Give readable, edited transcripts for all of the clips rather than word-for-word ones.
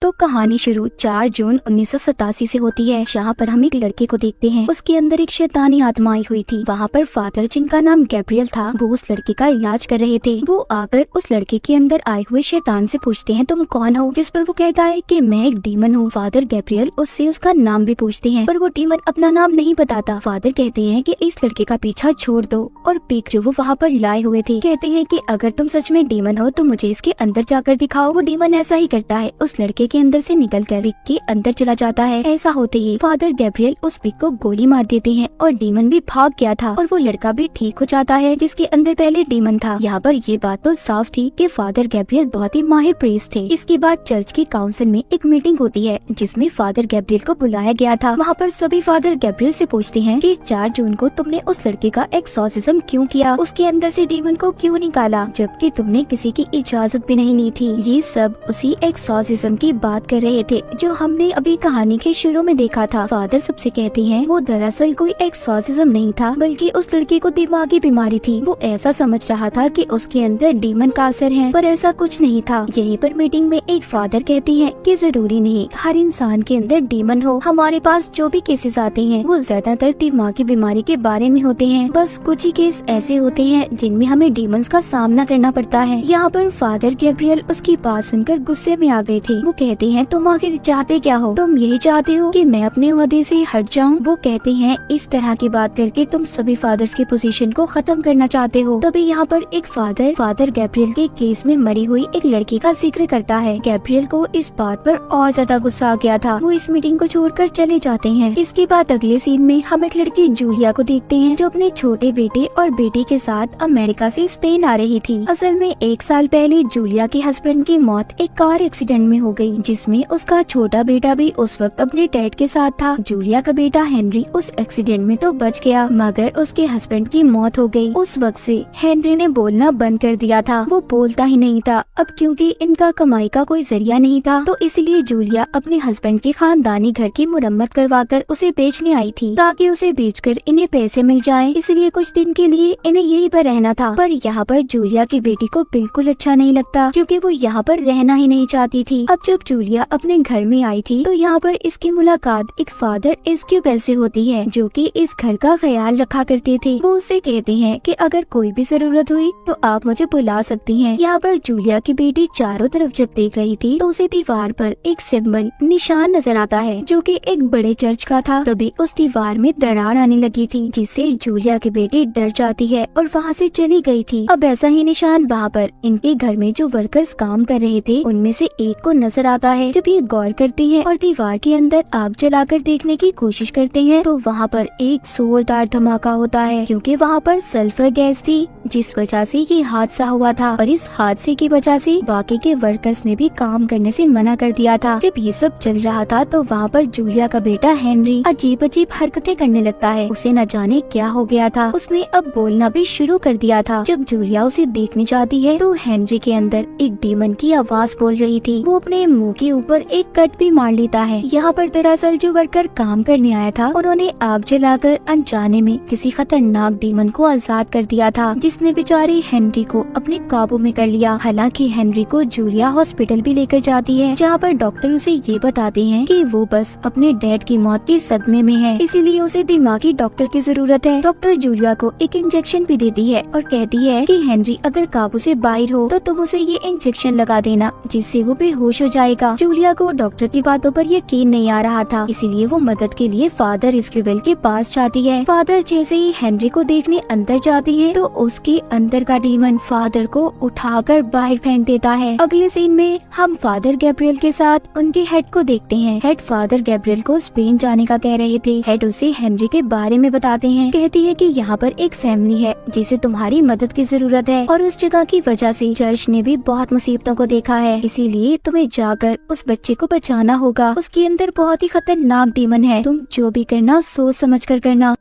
तो कहानी शुरू 4 जून 1987 से होती है, जहाँ पर हम एक लड़के को देखते हैं। उसके अंदर एक शैतानी आत्मा आई हुई थी। वहाँ पर फादर, जिनका नाम गैब्रियल था, वो उस लड़के का इलाज कर रहे थे। वो आकर उस लड़के के अंदर आए हुए शैतान से पूछते हैं, तुम कौन हो? जिस पर वो कहता है कि मैं एक डीमन हूँ। फादर गैब्रियल उससे उसका नाम भी पूछते हैं, पर वो डीमन अपना नाम नहीं बताता। फादर कहते हैं कि इस लड़के का पीछा छोड़ दो, और पिक जो वो वहाँ पर लाए हुए थे कहते हैं कि अगर तुम सच में डीमन हो तो मुझे इसके अंदर जाकर दिखाओ। वो डीमन ऐसा ही करता है, उस लड़के के अंदर से निकलकर पिक के अंदर चला जाता है। ऐसा होते ही फादर गैब्रियल उस पिक को गोली मार देते हैं और डीमन भी भाग गया था और वो लड़का भी ठीक हो जाता है जिसके अंदर पहले डीमन था। यहाँ पर ये बात तो साफ थी कि फादर गैब्रियल बहुत ही माहिर प्रीस्ट थे। इसके बाद चर्च की काउंसिल में एक मीटिंग होती है जिसमें फादर गैब्रियल को बुलाया गया था। वहाँ पर सभी फादर गैब्रियल से पूछते हैं कि 4 जून को तुमने उस लड़के का एक्सॉर्सिज्म क्यों किया, उसके अंदर से डीमन को क्यों निकाला, जबकि तुमने किसी की इजाजत भी नहीं ली थी। ये सब उसी एक्सॉर्सिज्म की बात कर रहे थे जो हमने अभी कहानी के शुरू में देखा था। फादर सबसे कहते हैं वो दरअसल कोई एक्सॉर्सिज्म नहीं था, बल्कि उस लड़के को दिमागी बीमारी थी। वो ऐसा समझ रहा था कि उसके अंदर डीमन का असर है, पर ऐसा कुछ नहीं था। यहीं पर मीटिंग में एक फादर कहती हैं कि जरूरी नहीं हर इंसान के अंदर डीमन हो। हमारे पास जो भी केसेस आते हैं वो ज्यादातर दिमागी बीमारी के बारे में होते हैं। बस कुछ ही केस ऐसे होते हैं जिनमें हमें डीमंस का सामना करना पड़ता है। यहाँ पर फादर गैब्रियल उसकी बात सुनकर गुस्से में आ गए थे। वो कहते हैं तुम आखिर चाहते क्या हो? तुम यही चाहते हो कि मैं अपने ओहदे से हट जाऊं? वो कहते हैं इस तरह की बात करके तुम सभी फादर्स की पोजीशन को खत्म करना चाहते हो। तभी यहाँ पर एक फादर गैब्रियल के केस में मरी हुई एक लड़की का जिक्र करता है। गैब्रियल को इस बात पर और ज्यादा गुस्सा आ गया था। वो इस मीटिंग को छोड़कर चले जाते हैं। इसके बाद अगले सीन में हम एक लड़की जूलिया को देखते हैं जो अपने छोटे बेटे और बेटी के साथ अमेरिका से स्पेन आ रही थी। असल में 1 साल पहले जूलिया के हस्बैंड की मौत एक कार एक्सीडेंट में हो गई, जिसमें उसका छोटा बेटा भी उस वक्त अपने डैड के साथ था। जूलिया का बेटा हेनरी उस एक्सीडेंट में तो बच गया, मगर उसके हस्बैंड की मौत हो गई। उस वक्त से हेनरी ने बोलना बंद कर दिया था। वो बोलता ही नहीं था। अब क्योंकि इनका कमाई का कोई जरिया नहीं था, तो इसलिए जूलिया अपने हस्बैंड के खानदानी घर की मुरम्मत करवाकर उसे बेचने आई थी, ताकि उसे बेचकर इन्हें पैसे मिल जाएं। इसलिए कुछ दिन के लिए इन्हें यहीं पर रहना था। पर यहाँ पर जूलिया की बेटी को बिल्कुल अच्छा नहीं लगता, क्योंकि वो यहाँ पर रहना ही नहीं चाहती थी। अब जब जूलिया अपने घर में आई थी तो यहाँ पर इसकी मुलाकात एक फादर एस्क्यूबेल से होती है, जो कि इस घर का ख्याल रखा करते थे। वो उससे कहते हैं कि अगर कोई भी जरूरत हुई तो आप मुझे बुला सकती हैं। यहाँ पर जूलिया की बेटी चारों तरफ जब देख रही थी तो उसे दीवार पर एक सिंबल निशान नजर आता है, जो कि एक बड़े चर्च का था। तभी उस दीवार में दरार आने लगी थी, जिससे जूलिया की बेटी डर जाती है और वहाँ से चली गई थी। अब ऐसा ही निशान वहाँ पर इनके घर में जो वर्कर्स काम कर रहे थे उनमें से एक को नजर आता है। जब ये गौर करते हैं और दीवार के अंदर आग जलाकर देखने की कोशिश करते हैं तो वहाँ पर एक जोरदार धमाका होता है, क्योंकि वहाँ पर सल्फर गैस थी, जिस वजह से ये हादसा हुआ था। और इस हादसे की वजह से बाकी के वर्कर्स ने भी काम करने से मना कर दिया था। जब ये सब चल रहा था तो वहाँ पर जूलिया का बेटा हेनरी अजीब अजीब हरकतें करने लगता है। उसे न जाने क्या हो गया था, उसने अब बोलना भी शुरू कर दिया था। जब जूलिया उसे देखने जाती है तो हेनरी के अंदर एक डीमन की आवाज बोल रही थी। वो अपने मुंह के ऊपर एक कट भी मार लेता है। यहाँ पर दरअसल जो वर्कर काम करने आया था उन्होंने आग जलाकर अनजाने में किसी खतरनाक डीमन को आजाद कर दिया था, जिसने बेचारे हेनरी को अपने काबू में कर लिया। हालांकि हेनरी को जूलिया हॉस्पिटल भी लेकर जाती है, जहाँ पर डॉक्टर उसे ये बताते हैं कि वो बस अपने डैड की मौत के सदमे में है, इसीलिए उसे दिमागी डॉक्टर की जरूरत है। डॉक्टर जूलिया को एक इंजेक्शन भी देती है और कहती है कि हेनरी अगर काबू से बाहर हो तो तुम उसे ये इंजेक्शन लगा देना, जिससे वो बेहोश हो जाएगा। जूलिया को डॉक्टर की बातों पर यकीन नहीं आ रहा था, इसीलिए वो मदद के लिए फादर एस्क्यूबेल के पास जाती है। फादर जैसे ही हेनरी को देखने अंदर जाती है तो उसके अंदर का डीमन फादर को उठाकर बाहर फेंक देता है। अगले सीन में हम फादर गैब्रियल के साथ उनके हेड को देखते हैं। हेड फादर गैब्रियल को स्पेन जाने का कह रहे थे। हेड उसे हेनरी के बारे में बताते हैं। कहती है कि यहाँ पर एक फैमिली है जिसे तुम्हारी मदद की जरूरत है, और उस जगह की वजह से चर्च ने भी बहुत मुसीबतों को देखा है, इसीलिए तुम्हें जाकर उस बच्चे को बचाना होगा। उसके अंदर बहुत ही खतरनाक डीमन है, तुम जो भी करना सोच समझ कर करना।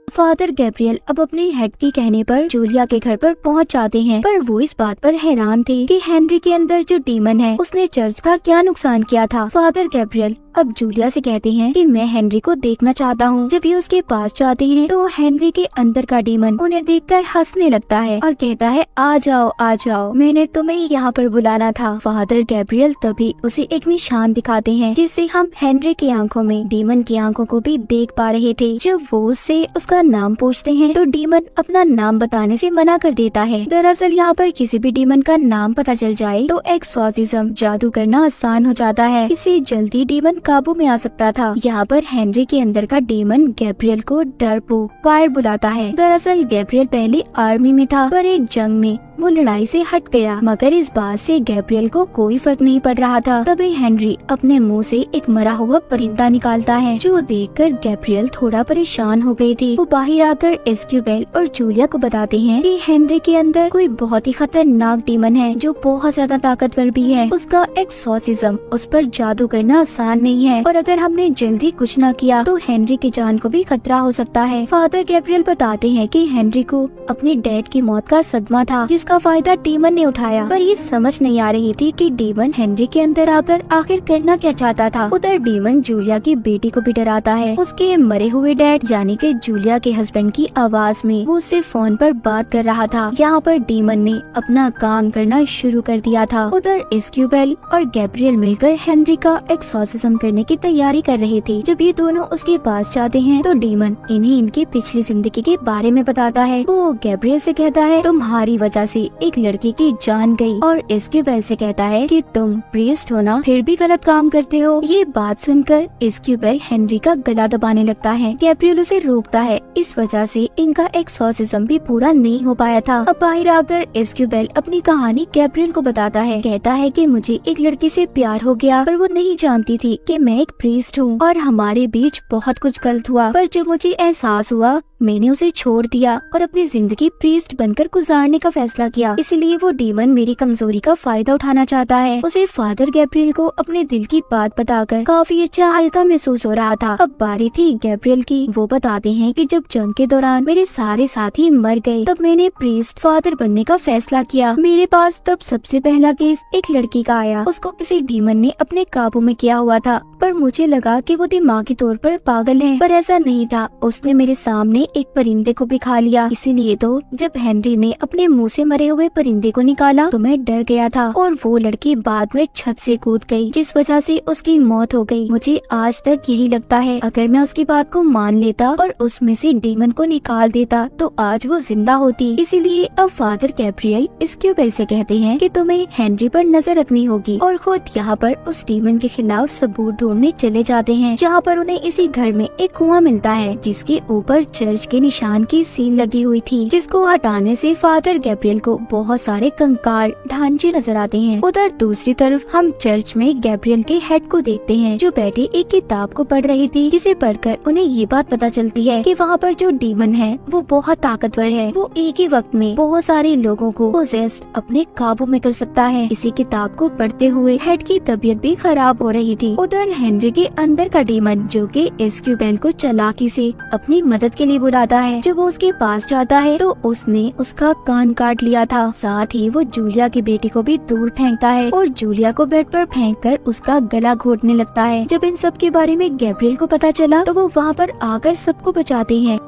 फादर गैब्रियल अब अपने हेड के कहने पर जूलिया के घर पर पहुंच जाते हैं, पर वो इस बात पर हैरान थे कि हेनरी के अंदर जो डीमन है उसने चर्च का क्या नुकसान किया था। फादर गैब्रियल अब जूलिया से कहते हैं कि मैं हेनरी को देखना चाहता हूँ। जब ये उसके पास जाते हैं तो हेनरी के अंदर का डीमन उन्हें देखकर हंसने लगता है और कहता है आ जाओ, मैंने तुम्हें यहाँ पर बुलाना था। फादर गैब्रियल तभी उसे एक निशान दिखाते हैं जिससे हम हेनरी की आंखों में डीमन की आंखों को भी देख पा रहे थे। जब वो उससे उसका नाम पूछते हैं तो डीमन अपना नाम बताने से मना कर देता है। दरअसल यहाँ पर किसी भी डीमन का नाम पता चल जाए तो एक्सॉर्सिज्म जादू करना आसान हो जाता है, इससे जल्दी डीमन काबू में आ सकता था। यहाँ पर हेनरी के अंदर का डीमन गैब्रियल को डरपोक फायर बुलाता है। दरअसल गैब्रियल पहले आर्मी में था पर एक जंग में वो लड़ाई से हट गया, मगर इस बात से गैब्रियल को कोई फर्क नहीं पड़ रहा था। तभी हेनरी अपने मुंह से एक मरा हुआ परिंदा निकालता है, जो देखकर गैब्रियल थोड़ा परेशान हो गई थी। वो बाहर आकर एस्क्यूबेल और जूलिया को बताते हैं कि हेनरी के अंदर कोई बहुत ही खतरनाक डीमन है जो बहुत ज्यादा ताकतवर भी है। उसका एक्सॉर्सिज्म उस पर जादू करना आसान नहीं है और अगर हमने जल्दी कुछ न किया तो हेनरी की जान को भी खतरा हो सकता है। फादर गैब्रियल बताते हैं कि हेनरी को अपने डैड की मौत का सदमा था जिसका फायदा डीमन ने उठाया, पर ये समझ नहीं आ रही थी कि डीमन हेनरी के अंदर आकर आखिर करना क्या चाहता था। उधर डीमन जूलिया की बेटी को भी डराता है। उसके मरे हुए डैड यानी कि जूलिया के हस्बैंड की आवाज में वो उससे फोन पर बात कर रहा था। यहाँ पर डीमन ने अपना काम करना शुरू कर दिया था। उधर एस्क्यूबेल और गैब्रियल मिलकर हेनरी का एक्सॉर्सिज्म करने की तैयारी कर रहे थे। जब ये दोनों उसके पास जाते हैं तो डीमन इन्हें इनकी पिछली जिंदगी के बारे में बताता है। वो गैब्रियल से कहता है तुम्हारी वजह से एक लड़की की जान गई, और एस्क्यूबेल से कहता है कि तुम प्रीस्ट हो ना, फिर भी गलत काम करते हो। ये बात सुनकर एस्क्यूबेल हेनरी का गला दबाने लगता है। गैब्रियल उसे रोकता है, इस वजह से इनका एक्सॉर्सिज्म भी पूरा नहीं हो पाया था। अब बाहर आकर एस्क्यूबेल अपनी कहानी गैब्रियल को बताता है। कहता है कि मुझे एक लड़की से प्यार हो गया पर वो नहीं जानती थी कि मैं एक प्रीस्ट हूँ और हमारे बीच बहुत कुछ गलत हुआ, पर जब मुझे एहसास हुआ मैंने उसे छोड़ दिया और अपनी जिंदगी प्रीस्ट बनकर गुजारने का फैसला किया। इसलिए वो डीमन मेरी कमजोरी का फायदा उठाना चाहता है। उसे फादर गैब्रियल को अपने दिल की बात बताकर काफी अच्छा हल्का महसूस हो रहा था। अब बारी थी गैब्रियल की। वो बताते हैं कि जब जंग के दौरान मेरे सारे साथी मर गए तब मैंने प्रीस्ट फादर बनने का फैसला किया। मेरे पास तब सबसे पहला केस एक लड़की का आया। उसको किसी डीमन ने अपने काबू में किया हुआ था, पर मुझे लगा कि वो दिमागी तौर पर पागल है, पर ऐसा नहीं था। उसने मेरे सामने एक परिंदे को भी खा लिया। इसीलिए तो जब हेनरी ने अपने मुंह से मरे हुए परिंदे को निकाला तो मैं डर गया था और वो लड़की बाद में छत से कूद गई, जिस वजह से उसकी मौत हो गई। मुझे आज तक यही लगता है अगर मैं उसकी बात को मान लेता और उसमें से डीमन को निकाल देता तो आज वो जिंदा होती। इसीलिए अब फादर गैब्रियल एस्क्यूबेल से कहते हैं कि तुम्हें हेनरी पर नजर रखनी होगी और खुद यहाँ पर उस डीमन के खिलाफ सबूत ढूंढने चले जाते हैं, जहाँ पर उन्हें इसी घर में एक कुआं मिलता है जिसके ऊपर चर्च के निशान की सील लगी हुई थी, जिसको हटाने से फादर गैब्रियल को बहुत सारे कंकाल ढांचे नजर आते हैं। उधर दूसरी तरफ हम चर्च में गैब्रियल के हेड को देखते हैं जो बैठे एक किताब को पढ़ रही थी, जिसे पढ़कर उन्हें ये बात पता चलती है कि वहाँ पर जो डीमन है वो बहुत ताकतवर है। वो एक ही वक्त में बहुत सारे लोगों को पोजेस्ड अपने काबू में कर सकता है। इसी किताब को पढ़ते हुए हेड की तबीयत भी खराब हो रही थी। उधर हेनरी के अंदर का डीमन जो कि एस्क्यूबेल को चालाकी से अपनी मदद के लिए बुलाता है। जब वो उसके पास जाता है तो उसने उसका कान काट लिया था। साथ ही वो जूलिया की बेटी को भी दूर फेंकता है और जूलिया को बेड पर फेंककर उसका गला घोटने लगता है। जब इन सब के बारे में गैब्रियल को पता चला तो वो वहाँ पर आकर सबको बचाते हैं।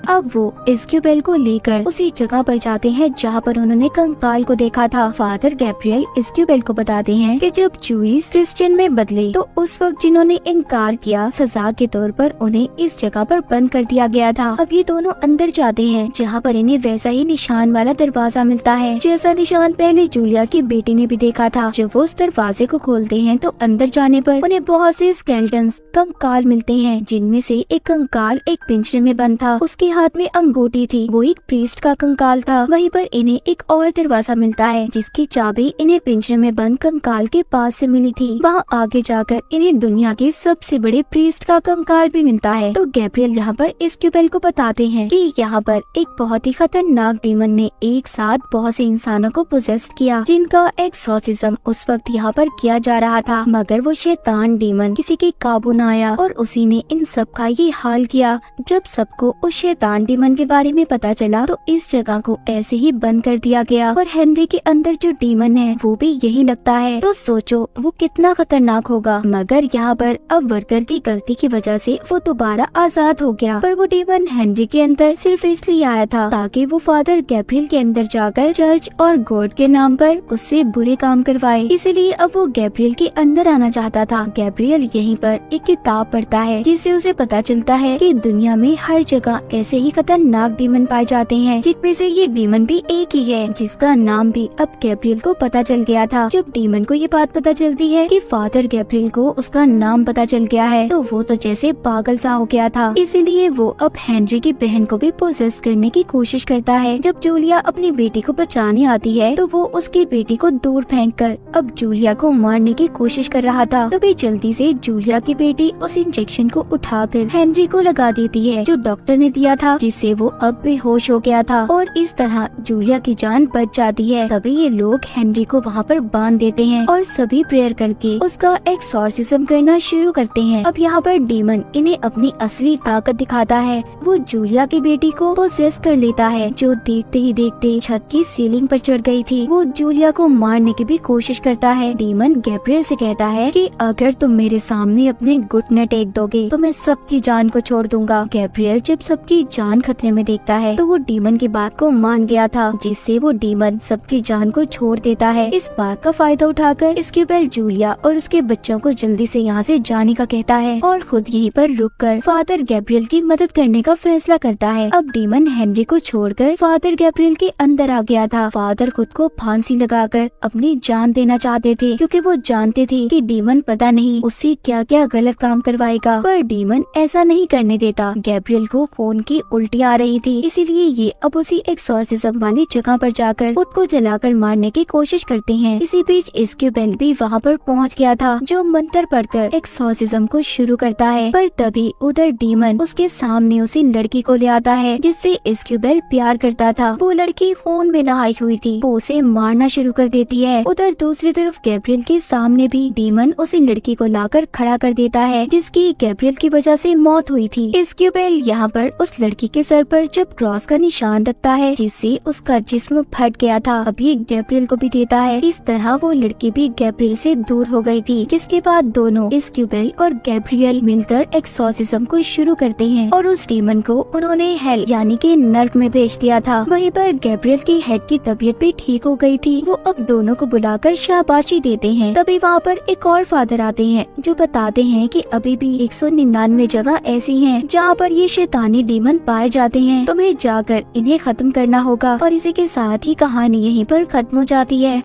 अब वो एस्क्यूबेल को लेकर उसी जगह पर जाते हैं जहाँ पर उन्होंने कंकाल को देखा था। फादर गैब्रियल एस्क्यूबेल को बताते हैं कि जब जूइस क्रिश्चियन में बदले तो उस वक्त जिन्होंने इनकार किया सजा के तौर पर उन्हें इस जगह पर बंद कर दिया गया था। अब ये दोनों अंदर जाते हैं जहाँ पर इन्हें वैसा ही निशान वाला दरवाजा मिलता है जैसा निशान पहले जूलिया की बेटी ने भी देखा था। जब वो उस दरवाजे को खोलते हैं तो अंदर जाने पर उन्हें बहुत से स्केलेटन्स कंकाल मिलते हैं, जिनमें से एक कंकाल एक पिंजरे में बंद था। उसके हाथ में अंगूठी थी, वो एक प्रीस्ट का कंकाल था। वहीं पर इन्हें एक और दरवाजा मिलता है जिसकी चाबी इन्हें पिंजरे में बंद कंकाल के पास से मिली थी। वहाँ आगे जाकर इन्हें दुनिया के सबसे बड़े प्रीस्ट का कंकाल भी मिलता है। तो गैब्रियल यहाँ पर एस्क्यूबेल को बताते हैं कि यहाँ पर एक बहुत ही खतरनाक डीमन ने एक साथ बहुत से इंसानों को पोजेस्ट किया, जिनका एक्सॉर्सिज्म उस वक्त यहाँ पर किया जा रहा था, मगर वो शैतान डीमन किसी के काबू न आया और उसी ने इन सब का ये हाल किया। जब सबको उस शैतान शैतान डीमन के बारे में पता चला तो इस जगह को ऐसे ही बंद कर दिया गया और हेनरी के अंदर जो डीमन है वो भी यही लगता है। तो सोचो वो कितना खतरनाक होगा। मगर यहाँ पर अब वर्कर की गलती की वजह से वो दोबारा आजाद हो गया, पर वो डीमन हेनरी के अंदर सिर्फ इसलिए आया था ताकि वो फादर गैब्रियल के अंदर जाकर चर्च और गॉड के नाम पर उससे बुरे काम करवाए। इसीलिए अब वो गैब्रियल के अंदर आना चाहता था। गैब्रियल यहीं पर एक किताब पढ़ता है जिससे उसे पता चलता है कि दुनिया में हर जगह ऐसे ही खतरनाक डीमन पाए जाते हैं, जिनमें से ये डीमन भी एक ही है जिसका नाम भी अब गैब्रियल को पता चल गया था। जब डीमन को ये बात पता चलती है कि फादर गैब्रियल को उसका नाम पता चल गया है तो वो तो जैसे पागल सा हो गया था। इसीलिए वो अब हेनरी की बहन को भी पोसेस करने की कोशिश करता है। जब जूलिया अपनी बेटी को बचाने आती है तो वो उसकी बेटी को दूर फेंककर अब जूलिया को मारने की कोशिश कर रहा था। तभी जल्दी से जूलिया की बेटी उस इंजेक्शन को उठाकर हेनरी को लगा देती है जो डॉक्टर ने दिया था, जिससे वो अब बेहोश हो गया था और इस तरह जूलिया की जान बच जाती है। तभी ये लोग हेनरी को वहाँ पर बांध देते हैं और सभी प्रेयर करके उसका एक्सॉर्सिज्म करना शुरू करते हैं। अब यहाँ पर डीमन इन्हें अपनी असली ताकत दिखाता है। वो जूलिया की बेटी को पोसेस कर लेता है जो देखते ही देखते छत की सीलिंग पर चढ़ गई थी। वो जूलिया को मारने की भी कोशिश करता है। डीमन गैब्रियल से कहता है कि अगर तुम मेरे सामने अपने घुटने टेक दोगे तो मैं सबकी जान को छोड़ दूंगा। गैब्रियल जब सबकी जान खतरे में देखता है तो वो डीमन की बात को मान गया था, जिससे वो डीमन सबकी जान को छोड़ देता है। इस बात का फायदा उठाकर इस्क्यूबेल जूलिया और उसके बच्चों को जल्दी से यहाँ से जाने का कहता है और खुद यहीं पर रुककर फादर गैब्रियल की मदद करने का फैसला करता है। अब डीमन हेनरी को छोड़कर फादर गैब्रियल के अंदर आ गया था। फादर खुद को फांसी लगाकर अपनी जान देना चाहते थे क्योंकि वो जानते थे कि डीमन पता नहीं उससे क्या क्या गलत काम करवाएगा, पर डीमन ऐसा नहीं करने देता। गैब्रियल को खून की उल्टी आ रही थी, इसीलिए ये अब उसी एक्सॉर्सिज्म वाली जगह पर जाकर खुद को जलाकर मारने की कोशिश करते हैं। इसी बीच इस्क्यूबेल भी वहाँ पर पहुँच गया था जो मंत्र पढ़कर एक्सॉर्सिज्म को शुरू करता है, पर तभी उधर डीमन उसके सामने उसी लड़की को ले आता है जिससे इस्क्यूबेल प्यार करता था। वो लड़की खून में नहाई हुई थी, वो उसे मारना शुरू कर देती है। उधर दूसरी तरफ गैब्रियल के सामने भी डीमन उसी लड़की को लाकर खड़ा कर देता है जिसकी गैब्रियल की वजह से मौत हुई थी। इस्क्यूबेल यहाँ पर उस लड़की के सर पर जब क्रॉस का निशान रखता है जिससे उसका जिस्म फट गया था, अभी गैब्रियल को भी देता है। इस तरह वो लड़की भी गैब्रियल से दूर हो गई थी, जिसके बाद दोनों इस्क्यूबेल और गैब्रियल मिलकर एक्सॉर्सिज्म को शुरू करते हैं और उस डीमन को उन्होंने हेल यानी कि नर्क में भेज दिया था। वहीं पर गैब्रियल की हेड की तबीयत भी ठीक हो गई थी। वो अब दोनों को बुलाकर शाबाशी देते हैं। तभी वहाँ पर एक और फादर आते हैं जो बताते हैं कि अभी भी 199 जगह ऐसी हैं जहाँ पर ये शैतानी डीमन पाए जाते हैं। तुम्हें जाकर इन्हें खत्म करना होगा और इसी के साथ ही कहानी यहीं पर खत्म हो जाती है।